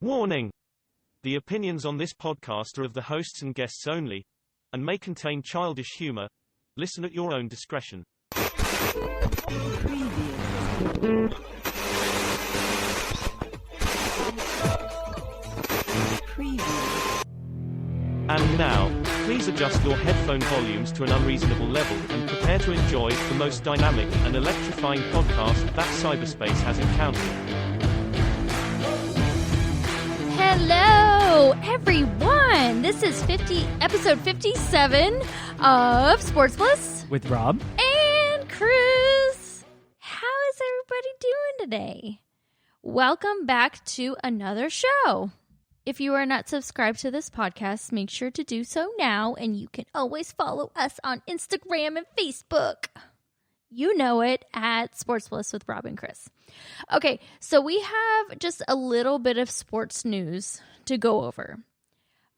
Warning! The opinions on this podcast are of the hosts and guests only, and may contain childish humor. Listen at your own discretion. And now, please adjust your headphone volumes to an unreasonable level and prepare to enjoy the most dynamic and electrifying podcast that cyberspace has encountered. Hello, everyone. This is episode 57 of Sports Bliss with Rob and Chris. How is everybody doing today? Welcome back to another show. If you are not subscribed to this podcast, make sure to do so now, and you can always follow us on Instagram and Facebook. You know it, at Sports Bliss with Rob and Chris. Okay, so we have just a little bit of sports news to go over.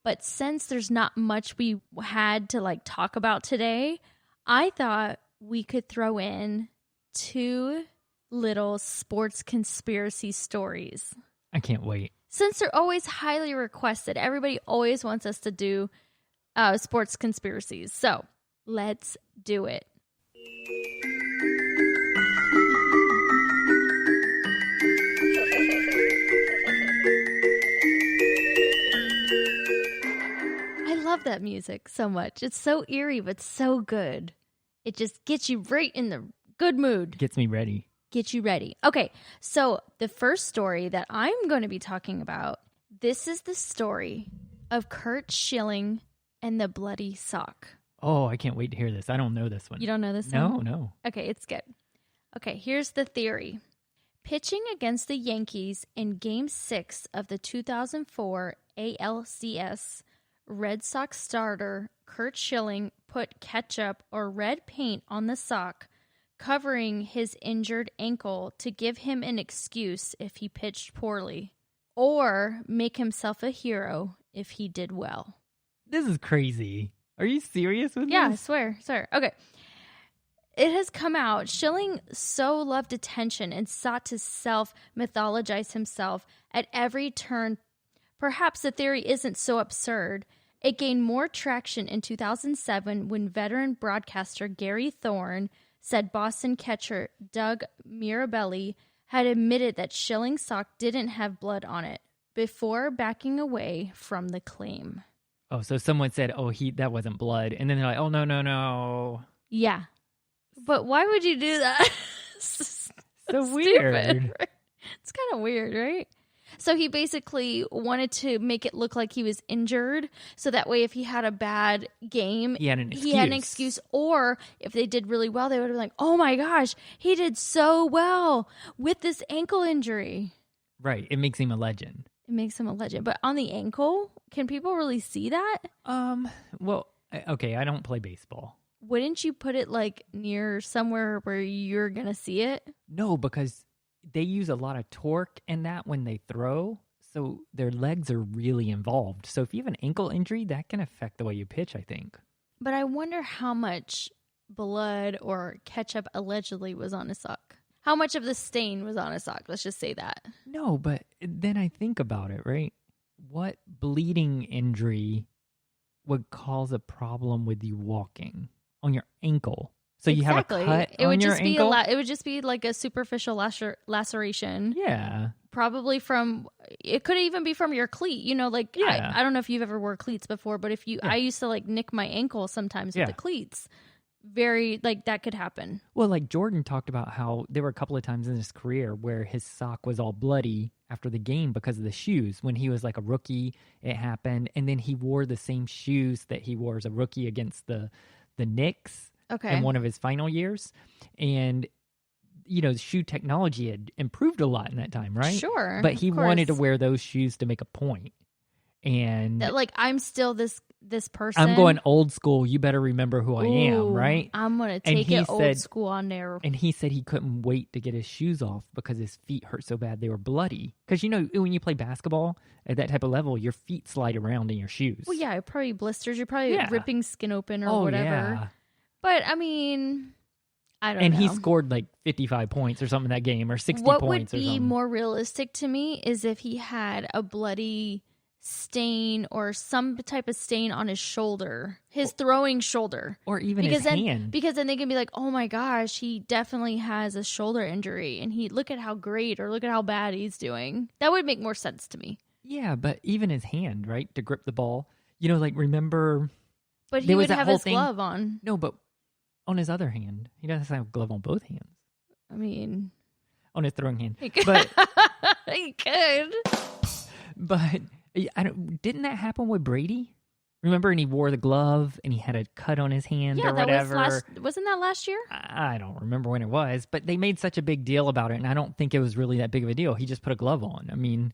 But since there's not much we had to talk about today, I thought we could throw in 2 little sports conspiracy stories. I can't wait. Since they're always highly requested, everybody always wants us to do sports conspiracies. So let's do it. I love that music so much. It's so eerie, but so good. It just gets you right in the good mood. Gets me ready. Get you ready. Okay, so the first story that I'm going to be talking about, this is the story of Curt Schilling and the bloody sock. Oh, I can't wait to hear this. I don't know this one. You don't know this one? No. Okay, it's good. Okay, here's the theory. Pitching against the Yankees in Game 6 of the 2004 ALCS, Red Sox starter Curt Schilling put ketchup or red paint on the sock, covering his injured ankle to give him an excuse if he pitched poorly, or make himself a hero if he did well. This is crazy. Are you serious with Yeah, this? I swear. Okay. It has come out. Schilling so loved attention and sought to self-mythologize himself at every turn. Perhaps the theory isn't so absurd. It gained more traction in 2007 when veteran broadcaster Gary Thorne said Boston catcher Doug Mirabelli had admitted that Schilling's sock didn't have blood on it before backing away from the claim. Oh, so someone said, that wasn't blood. And then they're like, oh, no. Yeah. But why would you do that? So weird. Right? It's kind of weird, right? So he basically wanted to make it look like he was injured, so that way if he had a bad game, he had an excuse. Or if they did really well, they would have been like, oh my gosh, he did so well with this ankle injury. Right. It makes him a legend. It makes him a legend. But on the ankle, can people really see that? Well, okay, I don't play baseball. Wouldn't you put it near somewhere where you're going to see it? No, because they use a lot of torque in that when they throw, so their legs are really involved. So if you have an ankle injury, that can affect the way you pitch, I think. But I wonder how much blood or ketchup allegedly was on his sock. How much of the stain was on his sock? Let's just say that. No, but then I think about it, right? What bleeding injury would cause a problem with you walking on your ankle? So you have a cut on your ankle? It would just be like a superficial laceration. Yeah. Probably it could even be from your cleat. Yeah. I don't know if you've ever wore cleats before, but I used to nick my ankle sometimes with the cleats. That could happen. Well, Jordan talked about how there were a couple of times in his career where his sock was all bloody after the game because of the shoes. When he was a rookie, it happened. And then he wore the same shoes that he wore as a rookie against the Knicks. Okay. In one of his final years. And, shoe technology had improved a lot in that time, right? Sure. But he wanted to wear those shoes to make a point. And that, I'm still this person. I'm going old school. You better remember who I am, right? I'm going to take it old school on there. And he said he couldn't wait to get his shoes off because his feet hurt so bad they were bloody. Because, when you play basketball at that type of level, your feet slide around in your shoes. Well, yeah, probably blisters. You're probably ripping skin open or whatever. Yeah. But, I mean, I don't know. And he scored like 55 points or something in that game, or 60 what points would or be something. more realistic to me is if he had a bloody stain or some type of stain on his shoulder, his throwing shoulder. Or even his hand. Because then they can be like, oh my gosh, he definitely has a shoulder injury. And look at how great or look at how bad he's doing. That would make more sense to me. Yeah, but even his hand, right, to grip the ball. You know, like, remember... But he there was would that have whole his thing- glove on. No, but on his other hand. He doesn't have a glove on both hands. I mean... On his throwing hand. He could. But, He could. but didn't that happen with Brady? Remember, and he wore the glove, and he had a cut on his hand or whatever. Wasn't that last year? I don't remember when it was, but they made such a big deal about it, and I don't think it was really that big of a deal. He just put a glove on. I mean,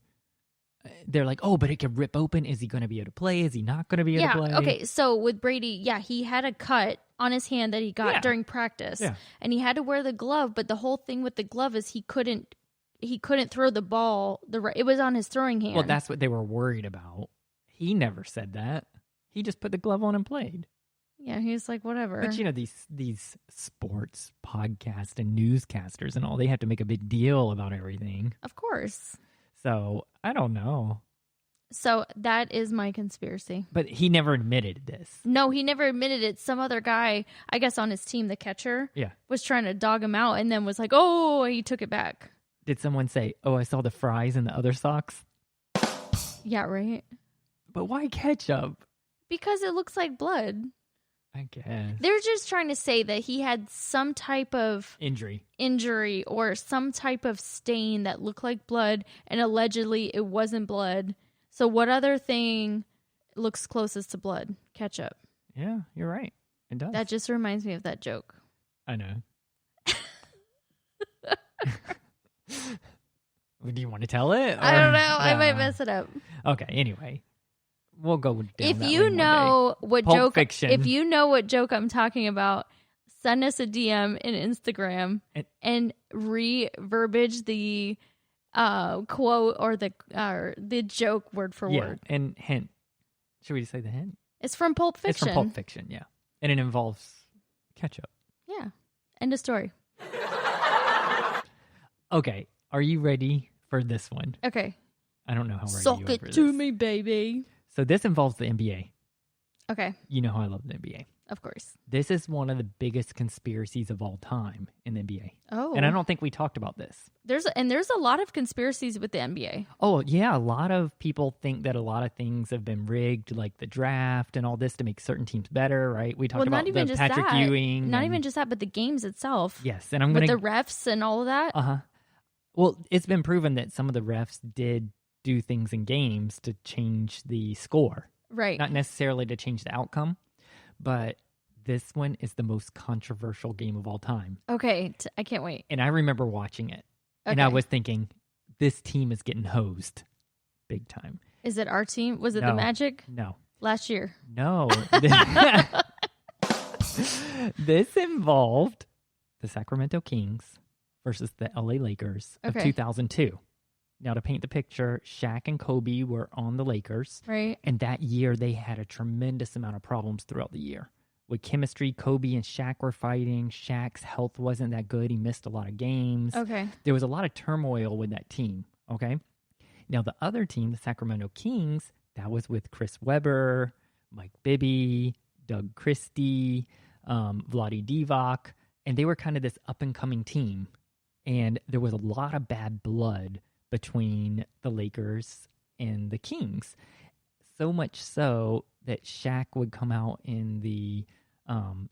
they're like, oh, but it could rip open. Is he going to be able to play? Is he not going to be able to play? Okay. So with Brady, he had a cut on his hand that he got during practice, and he had to wear the glove. But the whole thing with the glove is he couldn't throw the ball. It was on his throwing hand. Well, that's what they were worried about. He never said that. He just put the glove on and played. Yeah, he was like, whatever. But you know, these sports podcasts and newscasters and all, they have to make a big deal about everything. Of course. So I don't know. So that is my conspiracy. But he never admitted this. No, he never admitted it. Some other guy, I guess on his team, the catcher, was trying to dog him out and then was like, oh, he took it back. Did someone say, oh, I saw the fries in the other socks? Yeah, right? But why ketchup? Because it looks like blood. I guess. They're just trying to say that he had some type of injury or some type of stain that looked like blood, and allegedly it wasn't blood. So what other thing looks closest to blood? Ketchup. Yeah, you're right. It does. That just reminds me of that joke. I know. Do you want to tell it? I don't know. I might mess it up. Okay, anyway. We'll go down If that you lane know one day. what Pulp joke, Fiction. if you know what joke I'm talking about, send us a DM in Instagram and re-verbiage the quote or the joke word for word. And hint. Should we just say the hint? It's from Pulp Fiction. It's from Pulp Fiction, yeah. And it involves ketchup. Yeah. End of story. Okay, are you ready for this one? Okay. I don't know how ready Suck you are it for to this. me, baby. So this involves the NBA. Okay. You know how I love the NBA. Of course. This is one of the biggest conspiracies of all time in the NBA. Oh. And I don't think we talked about this. There's a lot of conspiracies with the NBA. Oh, yeah. A lot of people think that a lot of things have been rigged, like the draft and all this to make certain teams better, right? We talked about the Patrick Ewing. Not even just that, but the games itself. Yes. And I'm going with the refs and all of that. Uh-huh. Well, it's been proven that some of the refs did do things in games to change the score. Right. Not necessarily to change the outcome, but this one is the most controversial game of all time. Okay. I can't wait. And I remember watching it. Okay. And I was thinking, this team is getting hosed big time. Is it our team? Was it the Magic? No. Last year? No. This involved the Sacramento Kings versus the LA Lakers of 2002. Now, to paint the picture, Shaq and Kobe were on the Lakers. Right. And that year, they had a tremendous amount of problems throughout the year. With chemistry, Kobe and Shaq were fighting. Shaq's health wasn't that good. He missed a lot of games. Okay. There was a lot of turmoil with that team, okay? Now, the other team, the Sacramento Kings, that was with Chris Webber, Mike Bibby, Doug Kristie, Vlade Divac, and they were kind of this up-and-coming team. And there was a lot of bad blood between the Lakers and the Kings. So much so that Shaq would come out in the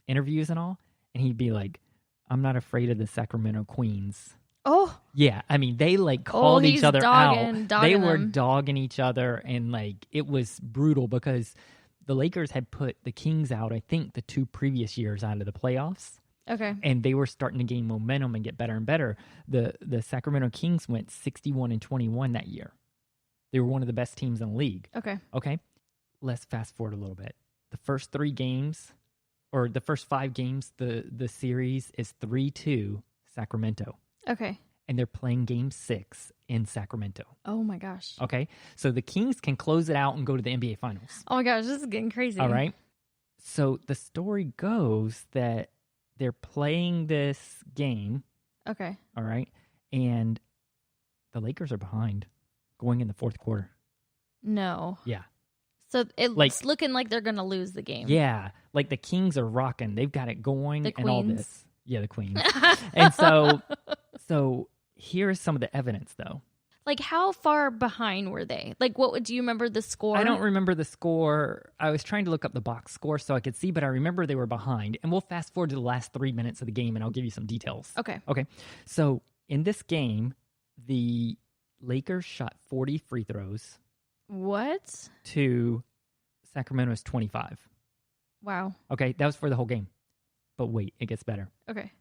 interviews and all, and he'd be like, I'm not afraid of the Sacramento Queens. Oh. Yeah, I mean, they like called each other out. They were them. dogging each other, and like it was brutal because the Lakers had put the Kings out, I think, the 2 previous years out of the playoffs. Okay. And they were starting to gain momentum and get better and better. The Sacramento Kings went 61-21 that year. They were one of the best teams in the league. Okay. Let's fast forward a little bit. The first 3 games, or the first 5 games, the series is 3-2 Sacramento. Okay. And they're playing game 6 in Sacramento. Oh my gosh. Okay. So the Kings can close it out and go to the NBA Finals. Oh my gosh, this is getting crazy. All right. So the story goes that they're playing this game, Okay. all right, and the Lakers are behind going in the fourth quarter. No. Yeah. So it's Like- looking like they're going to lose the game. Yeah, like the Kings are rocking. They've got it going The and all Queens. this. Yeah, the Queens. And so here's some of the evidence, though. Like, how far behind were they? Like, do you remember the score? I don't remember the score. I was trying to look up the box score so I could see, but I remember they were behind. And we'll fast forward to the last 3 minutes of the game, and I'll give you some details. Okay. Okay. So in this game, the Lakers shot 40 free throws What? to Sacramento's 25. Wow. Okay, that was for the whole game. But wait, it gets better. Okay.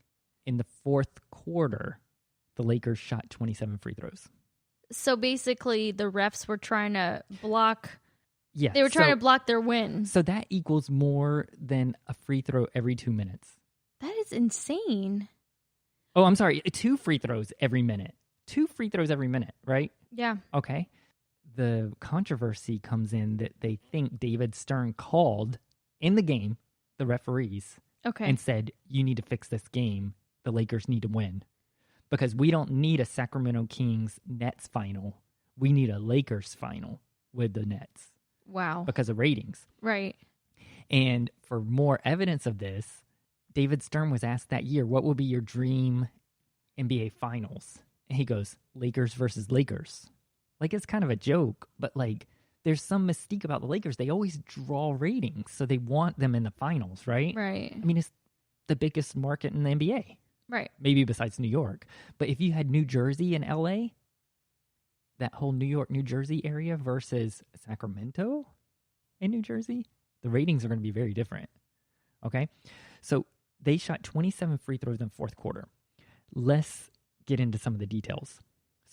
In the fourth quarter, the Lakers shot 27 free throws. So basically, the refs were trying to block. Yeah. They were trying to block their win. So that equals more than a free throw every 2 minutes. That is insane. Oh, I'm sorry. 2 free throws every minute. 2 free throws every minute, right? Yeah. Okay. The controversy comes in that they think David Stern called in the game, the referees, Okay. and said, you need to fix this game. The Lakers need to win. Because we don't need a Sacramento Kings Nets final. We need a Lakers final with the Nets Wow. because of ratings. Right. And for more evidence of this, David Stern was asked that year, what would be your dream NBA finals? And he goes, Lakers versus Lakers. Like, it's kind of a joke, but like, there's some mystique about the Lakers. They always draw ratings, so they want them in the finals, right? Right. I mean, it's the biggest market in the NBA. Right. Maybe besides New York. But if you had New Jersey and LA, that whole New York, New Jersey area versus Sacramento in New Jersey, the ratings are going to be very different. Okay? So they shot 27 free throws in the fourth quarter. Let's get into some of the details.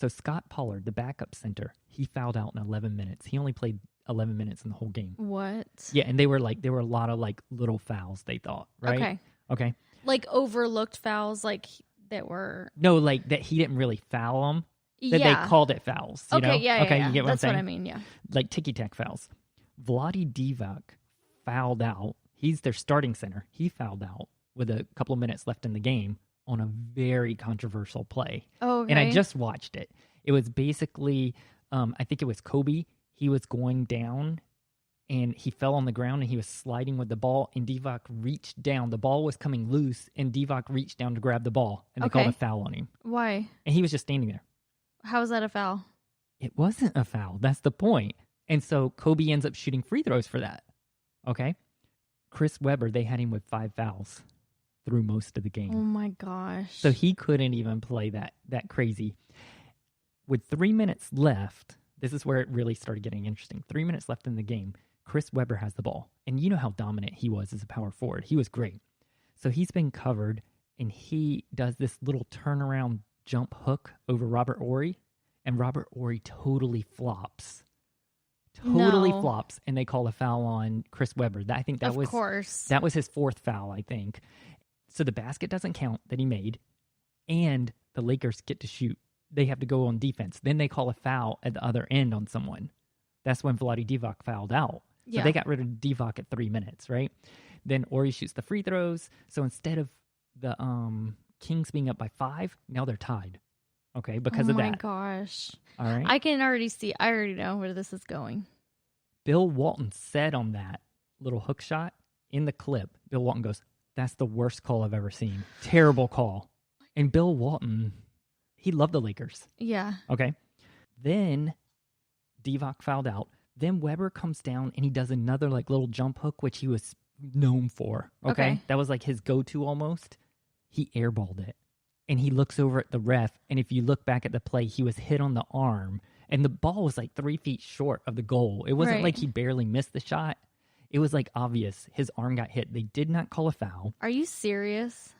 So Scott Pollard, the backup center, he fouled out in 11 minutes. He only played 11 minutes in the whole game. What? Yeah, and there were a lot of like little fouls, they thought, right? Okay. Like overlooked fouls, like that were. No, like that he didn't really foul them. That they called it fouls. You know? Yeah. Okay, Yeah. you get what That's I'm saying? what I mean. Yeah. Like ticky-tack fouls. Vlade Divac fouled out. He's their starting center. He fouled out with a couple of minutes left in the game on a very controversial play. Oh, okay. And I just watched it. It was basically, I think it was Kobe. He was going down, and he fell on the ground, and he was sliding with the ball, and Divac reached down. The ball was coming loose, and Divac reached down to grab the ball, and they called a foul on him. Why? And he was just standing there. How is that a foul? It wasn't a foul. That's the point. And so Kobe ends up shooting free throws for that. Okay? Chris Webber, they had him with 5 fouls through most of the game. Oh my gosh. So he couldn't even play that crazy. With 3 minutes left, this is where it really started getting interesting. 3 minutes left in the game, Chris Webber has the ball. And you know how dominant he was as a power forward. He was great. So he's been covered, and he does this little turnaround jump hook over Robert Horry, and Robert Horry totally flops. No. Flops, and they call a foul on Chris Webber. I think that of course. that was his 4th foul, I think. So the basket doesn't count that he made, and the Lakers get to shoot. They have to go on defense. Then they call a foul at the other end on someone. That's when Vlade Divac fouled out. So Yeah. they got rid of Divac at 3 minutes, right? Then Horry shoots the free throws. So instead of the Kings being up by 5, now they're tied. Okay, because of that. Oh my gosh. All right. I can already see. I already know where this is going. Bill Walton said on that little hook shot in the clip, Bill Walton goes, that's the worst call I've ever seen. Terrible call. And Bill Walton, he loved the Lakers. Yeah. Okay. Then Divac fouled out. Then Webber comes down and he does another like little jump hook, which he was known for. Okay. That was like his go-to almost. He airballed it. And he looks over at the ref. And if you look back at the play, he was hit on the arm. And the ball was like 3 feet short of the goal. It wasn't like he barely missed the shot. It was like obvious his arm got hit. They did not call a foul. Are you serious?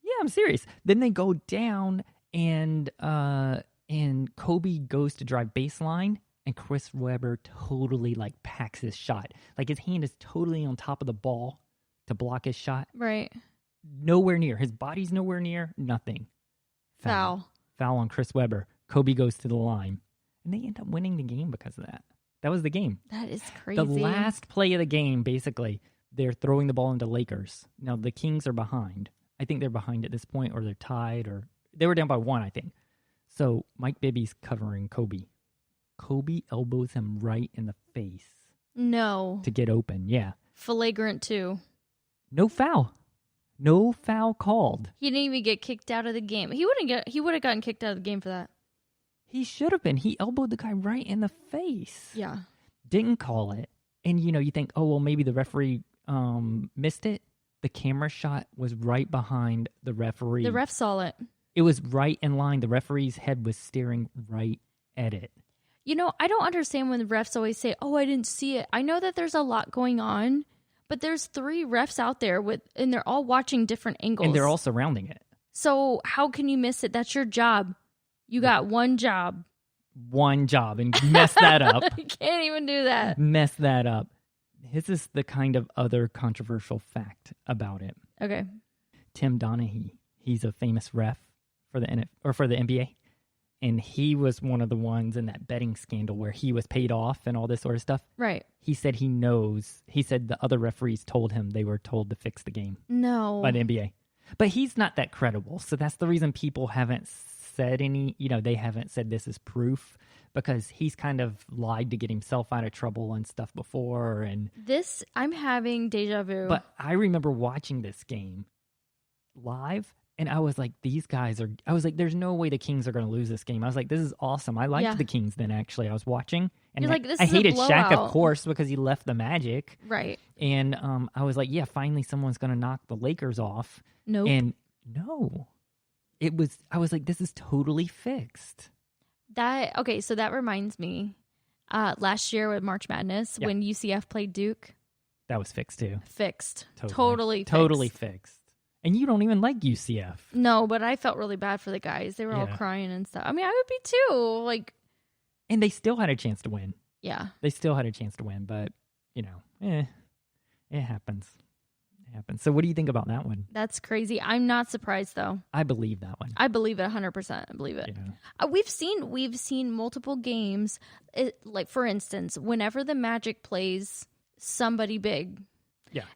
Yeah, I'm serious. Then they go down and Kobe goes to drive baseline, and Chris Webber totally like packs his shot. Like his hand is totally on top of the ball to block his shot. Right. Nowhere near. His body's nowhere near. Nothing. Foul. Foul on Chris Webber. Kobe goes to the line. And they end up winning the game because of that. That was the game. That is crazy. The last play of the game, basically, they're throwing the ball into Lakers. Now, the Kings are behind. I think they're behind at this point, or they're tied, or they were down by 1, I think. So Mike Bibby's covering Kobe. Kobe elbows him right in the face. No. To get open, yeah. Flagrant too. No foul. No foul called. He didn't even get kicked out of the game. He would have gotten kicked out of the game for that. He should have been. He elbowed the guy right in the face. Yeah. Didn't call it. And, you think, oh, well, maybe the referee missed it. The camera shot was right behind the referee. The ref saw it. It was right in line. The referee's head was staring right at it. I don't understand when the refs always say, oh, I didn't see it. I know that there's a lot going on, but there's 3 refs out there and they're all watching different angles. And they're all surrounding it. So how can you miss it? That's your job. You got one job. One job, and mess that up. You can't even do that. Mess that up. This is the kind of other controversial fact about it. Okay. Tim Donaghy, he's a famous ref for the NBA. And he was one of the ones in that betting scandal where he was paid off and all this sort of stuff. Right. He said he knows. He said the other referees told him they were told to fix the game. No. By the NBA. But he's not that credible. So that's the reason people haven't said they haven't said this is proof, because he's kind of lied to get himself out of trouble and stuff before. And I'm having deja vu. But I remember watching this game live. And I was like, there's no way the Kings are going to lose this game. I was like, this is awesome. I liked the Kings then, actually. I was watching. And You're like, this I is a hated Shaq, blowout. of course, because he left the Magic. Right. And I was like, yeah, finally someone's going to knock the Lakers off. Nope. And no. I was like, this is totally fixed. So that reminds me, last year with March Madness, when UCF played Duke. That was fixed, too. Fixed. Totally fixed. And you don't even like UCF. No, but I felt really bad for the guys. They were all crying and stuff. I mean, I would be too. And they still had a chance to win. Yeah. They still had a chance to win, but, it happens. It happens. So what do you think about that one? That's crazy. I'm not surprised, though. I believe that one. I believe it 100%. I believe it. Yeah. We've seen multiple games. Like, for instance, whenever the Magic plays somebody big,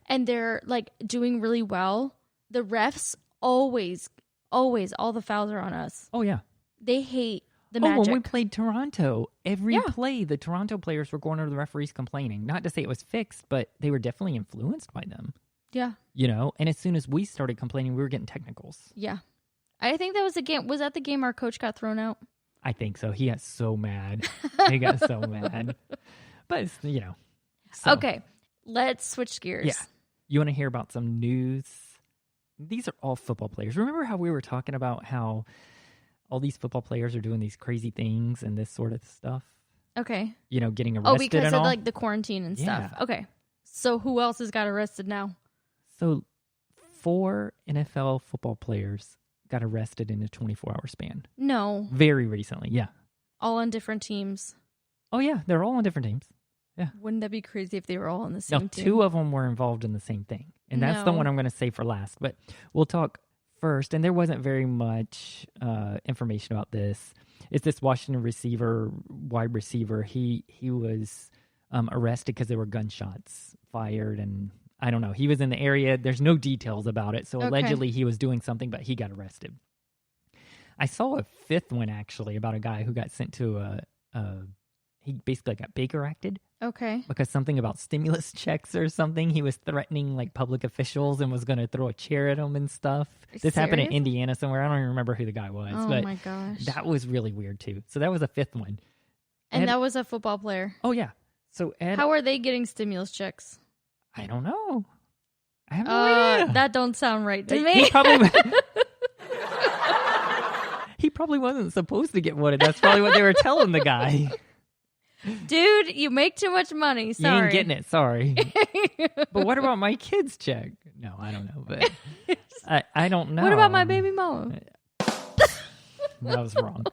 and they're, doing really well, the refs always, all the fouls are on us. Oh, yeah. They hate the Magic. When we played Toronto, every play, the Toronto players were going over the referees complaining. Not to say it was fixed, but they were definitely influenced by them. Yeah. And as soon as we started complaining, we were getting technicals. Yeah. I think that was the game. Was that the game our coach got thrown out? I think so. He got so mad. He got so mad. But, So. Okay. Let's switch gears. Yeah. You want to hear about some news? These are all football players. Remember how we were talking about how all these football players are doing these crazy things and this sort of stuff? Okay. Getting arrested because and of all? the quarantine and stuff. Okay. So who else has got arrested now? So 4 NFL football players got arrested in a 24-hour span. No. Very recently, yeah. All on different teams. Oh, yeah. They're all on different teams. Yeah. Wouldn't that be crazy if they were all on the same team? 2 of them were involved in the same thing. And that's the one I'm going to say for last. But we'll talk first. And there wasn't very much information about this. It's this Washington wide receiver. He was arrested because there were gunshots fired. And I don't know. He was in the area. There's no details about it. So allegedly he was doing something, but he got arrested. I saw a 5th one, actually, about a guy who got sent to he basically got Baker acted. Okay. Because something about stimulus checks or something. He was threatening public officials and was going to throw a chair at them and stuff. This happened in Indiana somewhere. I don't even remember who the guy was. Oh, but my gosh. that was really weird too. So that was a 5th one. And that was a football player. Oh, yeah. So Ed. How are they getting stimulus checks? I don't know. I have no idea. That don't sound right to me. He probably wasn't supposed to get one. That's probably what they were telling the guy. Dude, you make too much money. Sorry. You ain't getting it. Sorry. But what about my kid's check? No, I don't know. But I don't know. What about my baby mama? That was wrong.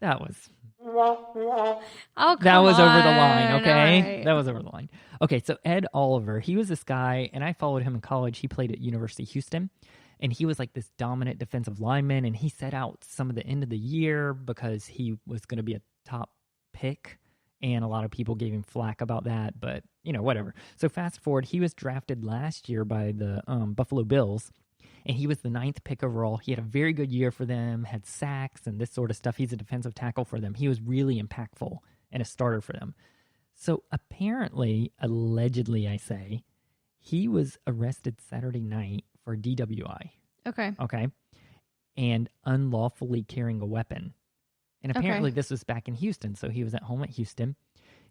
That was. Oh, that was on. over the line, okay? Right. That was over the line. Okay, so Ed Oliver, he was this guy, and I followed him in college. He played at University of Houston, and he was this dominant defensive lineman, and he set out some of the end of the year because he was going to be a top pick. And a lot of people gave him flack about that, but, whatever. So fast forward, he was drafted last year by the Buffalo Bills, And he was the 9th pick overall. He had a very good year for them, had sacks and this sort of stuff. He's a defensive tackle for them. He was really impactful and a starter for them. So apparently, allegedly, I say, he was arrested Saturday night for DWI. Okay. Okay. And unlawfully carrying a weapon. And apparently this was back in Houston. So he was at home at Houston.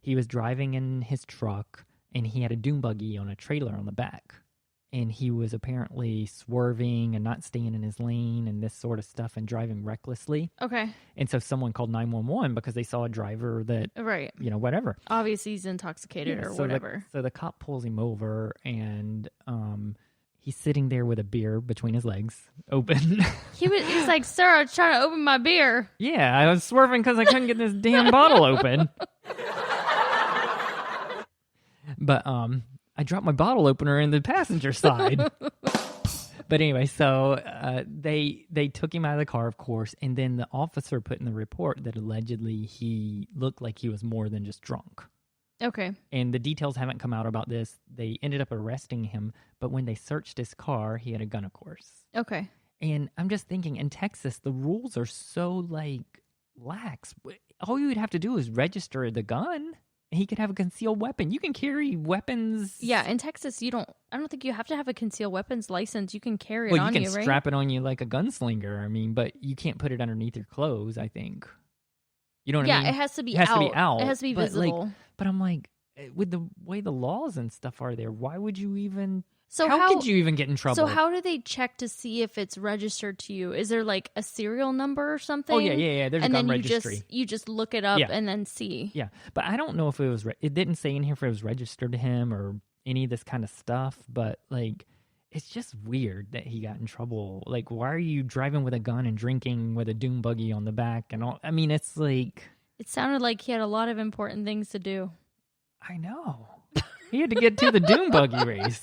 He was driving in his truck and he had a dune buggy on a trailer on the back. And he was apparently swerving and not staying in his lane and this sort of stuff and driving recklessly. Okay. And so someone called 911 because they saw a driver that, whatever. Obviously he's intoxicated or whatever. So the cop pulls him over and he's sitting there with a beer between his legs, open. He's like, sir, I was trying to open my beer. Yeah, I was swerving because I couldn't get this damn bottle open. But I dropped my bottle opener in the passenger side. But anyway, so they took him out of the car, of course, and then the officer put in the report that allegedly he looked like he was more than just drunk. Okay. And the details haven't come out about this. They ended up arresting him, but when they searched his car, he had a gun, of course. Okay. And I'm just thinking, in Texas, the rules are so, lax. All you would have to do is register the gun. He could have a concealed weapon. You can carry weapons. Yeah, in Texas, I don't think you have to have a concealed weapons license. You can carry it well, on you, right? You can strap it on you like a gunslinger. I mean, but you can't put it underneath your clothes, I think. You know what I mean? Yeah, it has to be out. It has to be visible. But I'm like, with the way the laws and stuff are there, why would you even... So how could you even get in trouble? So how do they check to see if it's registered to you? Is there like a serial number or something? Oh, yeah. There's a gun registry. And then you just look it up and then see. Yeah, but I don't know if it was... it didn't say in here if it was registered to him or any of this kind of stuff, but it's just weird that he got in trouble. Like, why are you driving with a gun and drinking with a dune buggy on the back and all? I mean, it's like... It sounded like he had a lot of important things to do. I know. He had to get to the dune buggy race.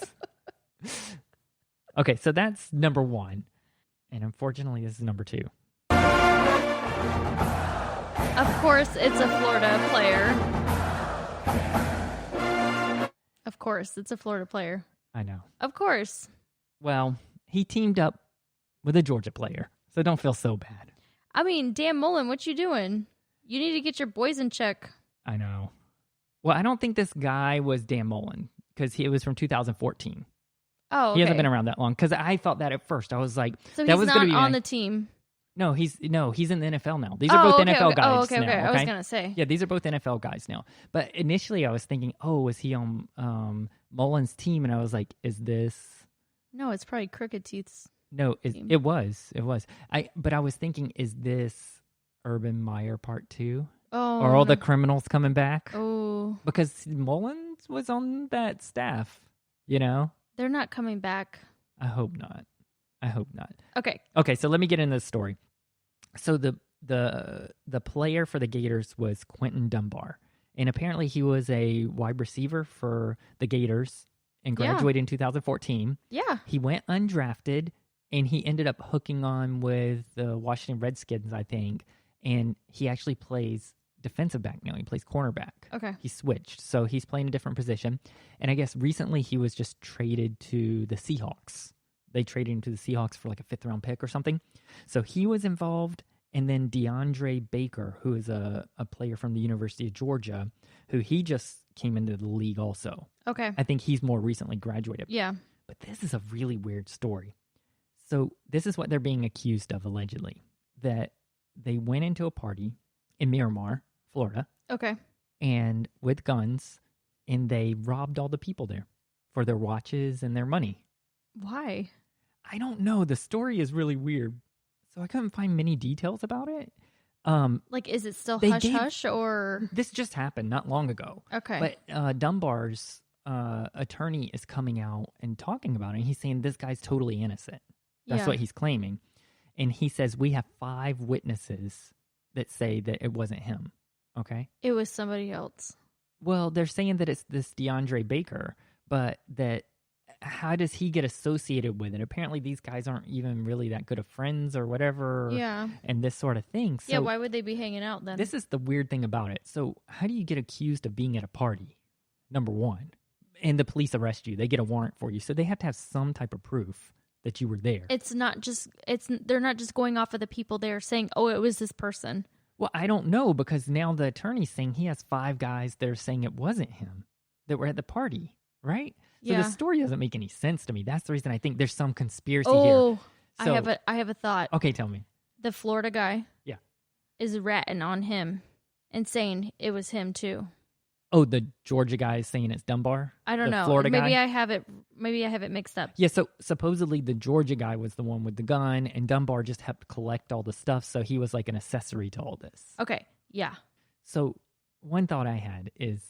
Okay, so that's number 1. And unfortunately, this is number 2. Of course, it's a Florida player. Of course, it's a Florida player. I know. Of course. Well, he teamed up with a Georgia player, so don't feel so bad. I mean, Dan Mullen, what you doing? You need to get your boys in check. I know. Well, I don't think this guy was Dan Mullen because he was from 2014. Oh, okay. He hasn't been around that long because I thought that at first. I was like, so that he's was not going to be on the team. No, he's in the NFL now. These are both NFL guys. Oh, okay. now, okay. I was going to say. Yeah, these are both NFL guys now. But initially I was thinking, was he on Mullen's team? And I was like, is this... No, it's probably Crooked Teeth's No, team. it was. But I was thinking, is this Urban Meyer part 2? Oh, Are all the criminals coming back? Oh. Because Mullins was on that staff, you know? They're not coming back. I hope not. Okay, so let me get into the story. So the player for the Gators was Quentin Dunbar. And apparently he was a wide receiver for the Gators and graduated in 2014. Yeah. He went undrafted and he ended up hooking on with the Washington Redskins, I think. And he actually plays defensive back now. He plays cornerback. Okay. He switched. So he's playing a different position. And I guess recently he was just traded to the Seahawks. They traded him to the Seahawks for like a 5th-round pick or something. So he was involved. And then DeAndre Baker, who is a player from the University of Georgia, who he just came into the league also. Okay. I think he's more recently graduated. Yeah. But this is a really weird story. So this is what they're being accused of, allegedly. That they went into a party in Miramar, Florida. Okay. And with guns, and they robbed all the people there for their watches and their money. Why? I don't know. The story is really weird. So I couldn't find many details about it. Like, is it still hush-hush or? This just happened not long ago. Okay. But Dunbar's attorney is coming out and talking about it. And he's saying this guy's totally innocent. That's what he's claiming. And he says, we have 5 witnesses that say that it wasn't him. Okay? It was somebody else. Well, they're saying that it's this DeAndre Baker, but that how does he get associated with it? Apparently these guys aren't even really that good of friends or whatever. Yeah. And this sort of thing. So yeah, why would they be hanging out then? This is the weird thing about it. So how do you get accused of being at a party? Number one. And the police arrest you. They get a warrant for you. So they have to have some type of proof that you were there. They're not just going off of the people there saying, oh, it was this person. Well, I don't know, because now the attorney's saying he has 5 guys that are saying it wasn't him that were at the party, right? So Yeah. the story doesn't make any sense to me. That's the reason I think there's some conspiracy Oh, here. So, I have a thought. Okay, tell me. The Florida guy Yeah. is ratting on him and saying it was him too. Oh, the Georgia guy is saying it's Dunbar? I don't The know. Florida Maybe guy? I have it mixed up. Yeah, so supposedly the Georgia guy was the one with the gun, and Dunbar just helped collect all the stuff, so he was like an accessory to all this. Okay. Yeah. So one thought I had is,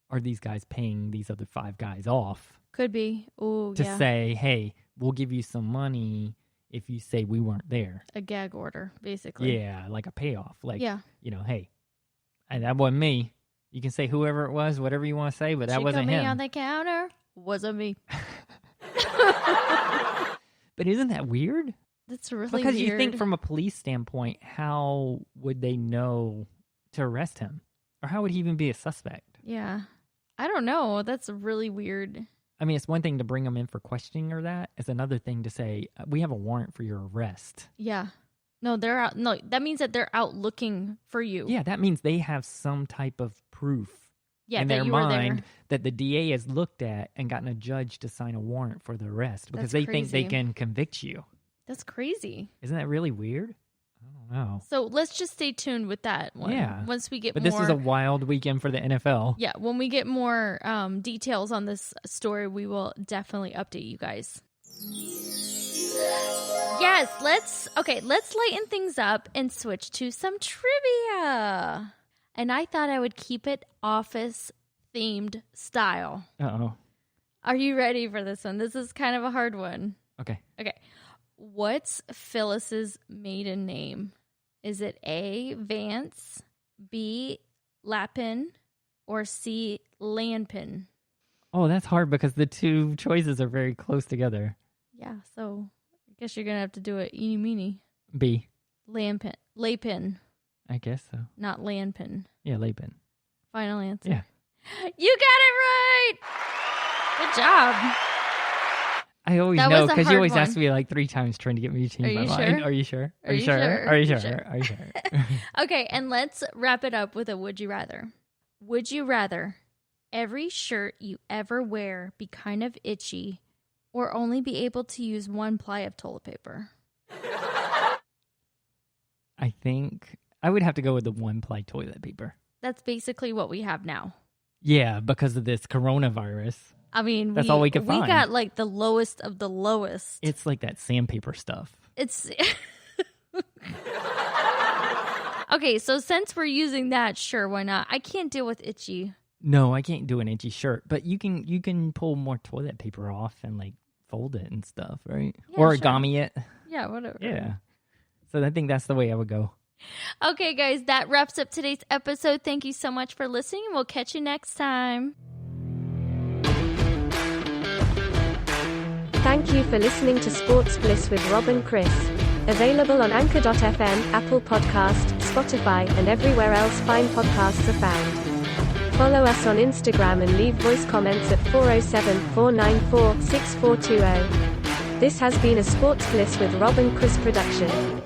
are these guys paying these other 5 guys off Could be. Oh, to yeah. say, hey, we'll give you some money if you say we weren't there? A gag order, basically. Yeah, like a payoff. Like, Yeah. Hey, and that wasn't me. You can say whoever it was, whatever you want to say, but that wasn't him. Me on the counter. Wasn't me. But isn't that weird? That's really Because weird. you think from a police standpoint, how would they know to arrest him? Or how would he even be a suspect? Yeah. I don't know. That's really weird. I mean, it's one thing to bring them in for questioning or that. It's another thing to say, we have a warrant for your arrest. Yeah. No, they're out. No, that means that they're out looking for you. Yeah, that means they have some type of proof Yeah, in that their you were mind there. that the DA has looked at and gotten a judge to sign a warrant for the arrest because That's they think they crazy. can convict you. That's crazy. Isn't that really weird? I don't know. So let's just stay tuned with that one. Yeah. Once we get But more. this is a wild weekend for the NFL. Yeah, when we get more details on this story, we will definitely update you guys. Yes, let's lighten things up and switch to some trivia. And I thought I would keep it office themed style. Uh-oh. Are you ready for this one? This is kind of a hard one. Okay. Okay. What's Phyllis's maiden name? Is it A, Vance, B, Lapin, or C, Lanpin? Oh, that's hard because the two choices are very close together. Yeah, so I guess you're going to have to do it eeny meeny. B. Lapin, I guess so. not Lanpin. Yeah, Lapin. Final answer. Yeah. You got it right! Good job. I always That know was a because you hard always one. ask me like 3 times trying to get me to change Are my you mind. sure? Are you sure? Are you sure? Are you Sure. sure? Are you sure? Okay, and let's wrap it up with a would you rather. Would you rather every shirt you ever wear be kind of itchy or only be able to use 1 ply of toilet paper? I think I would have to go with the 1-ply toilet paper. That's basically what we have now. Yeah, because of this coronavirus. I mean, That's all we could find. We got like the lowest of the lowest. It's like that sandpaper stuff. It's okay. So since we're using that, sure, why not? I can't deal with itchy. No, I can't do an itchy shirt, but you can pull more toilet paper off and like fold it and stuff, right? Yeah, Origami it. Yeah, whatever. Yeah. So I think that's the way I would go. Okay, guys, that wraps up today's episode. Thank you so much for listening, and we'll catch you next time. Thank you for listening to Sports Bliss with Rob and Chris. Available on Anchor.fm, Apple Podcast, Spotify, and everywhere else fine podcasts are found. Follow us on Instagram and leave voice comments at 407-494-6420. This has been a Sports Bliss with Rob and Chris production.